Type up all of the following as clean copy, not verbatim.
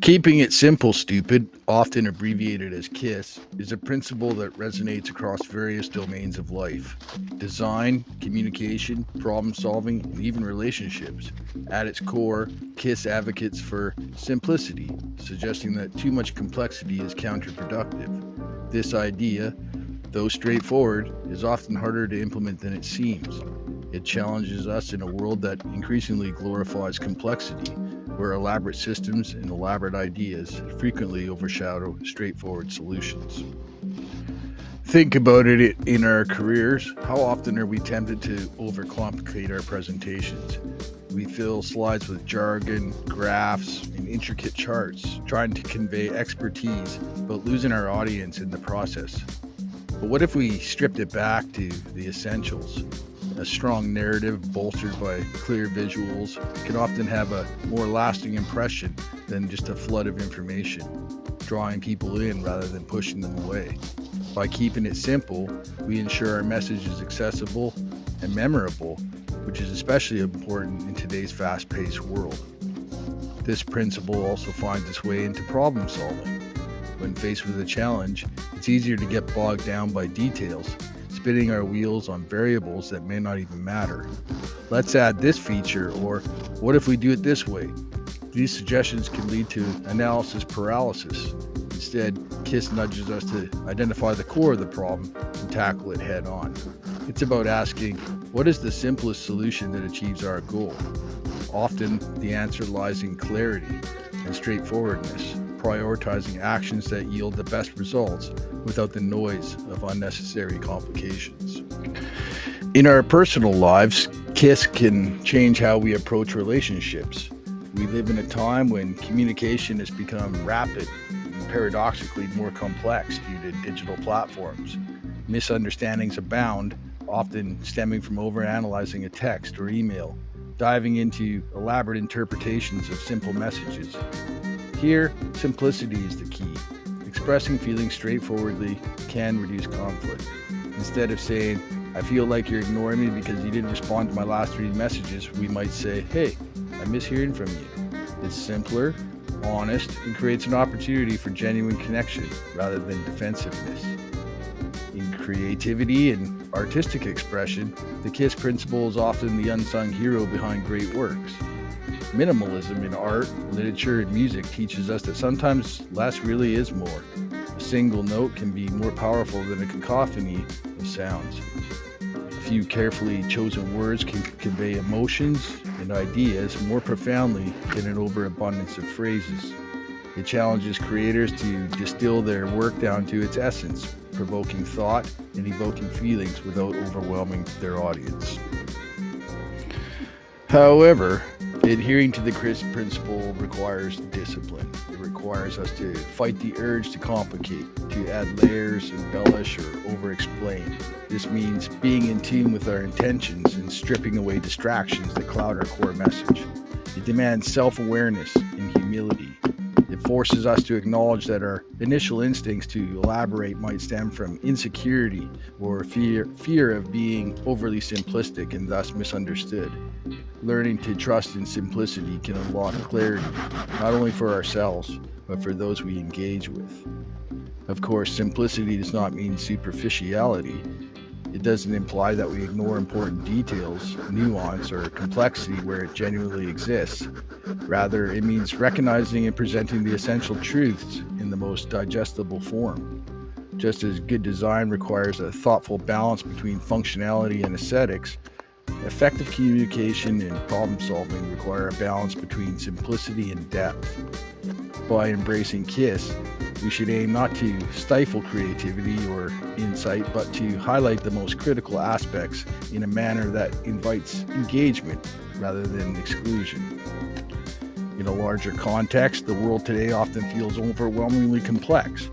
Keeping it simple, stupid, often abbreviated as KISS, is a principle that resonates across various domains of life: design, communication, problem solving, and even relationships. At its core, KISS advocates for simplicity, suggesting that too much complexity is counterproductive. This idea, though straightforward, is often harder to implement than it seems. It challenges us in a world that increasingly glorifies complexity, where elaborate systems and elaborate ideas frequently overshadow straightforward solutions. Think about it in our careers. How often are we tempted to overcomplicate our presentations? We fill slides with jargon, graphs, and intricate charts, trying to convey expertise, but losing our audience in the process. But what if we stripped it back to the essentials? A strong narrative bolstered by clear visuals can often have a more lasting impression than just a flood of information, drawing people in rather than pushing them away. By keeping it simple, we ensure our message is accessible and memorable, which is especially important in today's fast-paced world. This principle also finds its way into problem solving. When faced with a challenge, it's easier to get bogged down by details, spinning our wheels on variables that may not even matter. Let's add this feature, or what if we do it this way? These suggestions can lead to analysis paralysis. Instead, KISS nudges us to identify the core of the problem and tackle it head on. It's about asking, what is the simplest solution that achieves our goal? Often, the answer lies in clarity and straightforwardness, prioritizing actions that yield the best results without the noise of unnecessary complications. In our personal lives, KISS can change how we approach relationships. We live in a time when communication has become rapid and paradoxically more complex due to digital platforms. Misunderstandings abound, often stemming from overanalyzing a text or email, diving into elaborate interpretations of simple messages. Here, simplicity is the key. Expressing feelings straightforwardly can reduce conflict. Instead of saying, I feel like you're ignoring me because you didn't respond to my last 3 messages, we might say, hey, I miss hearing from you. It's simpler, honest, and creates an opportunity for genuine connection rather than defensiveness. In creativity and artistic expression, the KISS principle is often the unsung hero behind great works. Minimalism in art, literature, and music teaches us that sometimes less really is more. A single note can be more powerful than a cacophony of sounds. A few carefully chosen words can convey emotions and ideas more profoundly than an overabundance of phrases. It challenges creators to distill their work down to its essence, provoking thought and evoking feelings without overwhelming their audience. However, adhering to the KISS principle requires discipline. It requires us to fight the urge to complicate, to add layers, embellish, or over-explain. This means being in tune with our intentions and stripping away distractions that cloud our core message. It demands self-awareness and humility. It forces us to acknowledge that our initial instincts to elaborate might stem from insecurity or fear of being overly simplistic and thus misunderstood. Learning to trust in simplicity can unlock clarity, not only for ourselves, but for those we engage with. Of course, simplicity does not mean superficiality. It doesn't imply that we ignore important details, nuance, or complexity where it genuinely exists. Rather, it means recognizing and presenting the essential truths in the most digestible form. Just as good design requires a thoughtful balance between functionality and aesthetics, effective communication and problem solving require a balance between simplicity and depth. By embracing KISS, we should aim not to stifle creativity or insight, but to highlight the most critical aspects in a manner that invites engagement rather than exclusion. In a larger context, the world today often feels overwhelmingly complex.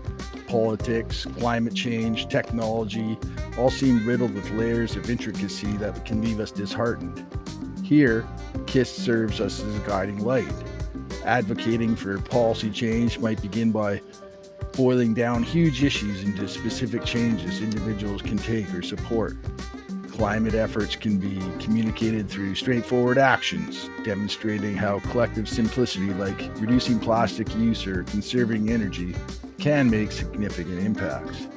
Politics, climate change, technology all seem riddled with layers of intricacy that can leave us disheartened. Here, KISS serves us as a guiding light. Advocating for policy change might begin by boiling down huge issues into specific changes individuals can take or support. Climate efforts can be communicated through straightforward actions, demonstrating how collective simplicity, like reducing plastic use or conserving energy, can make significant impacts.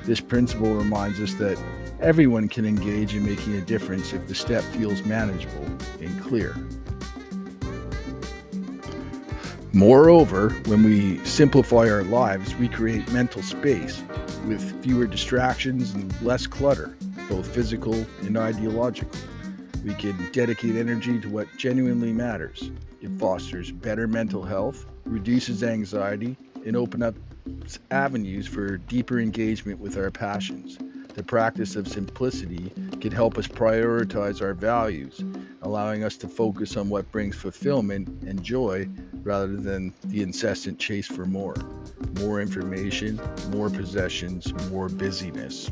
This principle reminds us that everyone can engage in making a difference if the step feels manageable and clear. Moreover, when we simplify our lives, we create mental space with fewer distractions and less clutter, both physical and ideological. We can dedicate energy to what genuinely matters. It fosters better mental health, reduces anxiety, and opens up avenues for deeper engagement with our passions. The practice of simplicity can help us prioritize our values, allowing us to focus on what brings fulfillment and joy rather than the incessant chase for more. More information, more possessions, more busyness.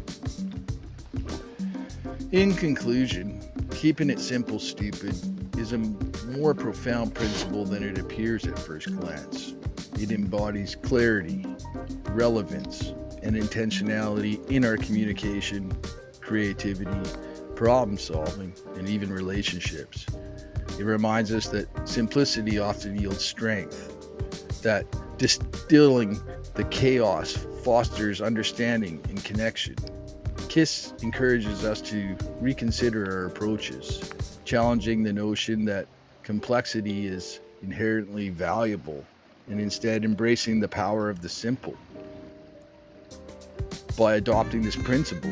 In conclusion, keeping it simple, stupid is a more profound principle than it appears at first glance. It embodies clarity, relevance, and intentionality in our communication, creativity, problem solving, and even relationships. It reminds us that simplicity often yields strength, that distilling the chaos fosters understanding and connection. KISS encourages us to reconsider our approaches, challenging the notion that complexity is inherently valuable and instead embracing the power of the simple. By adopting this principle,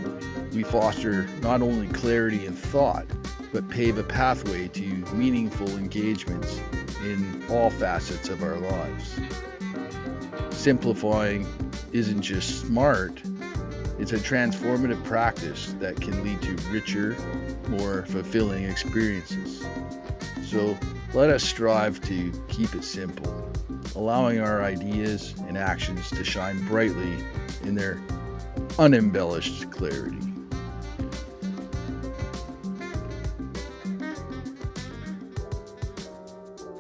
we foster not only clarity in thought, but pave a pathway to meaningful engagements in all facets of our lives. Simplifying isn't just smart, it's a transformative practice that can lead to richer, more fulfilling experiences. So let us strive to keep it simple, allowing our ideas and actions to shine brightly in their unembellished clarity.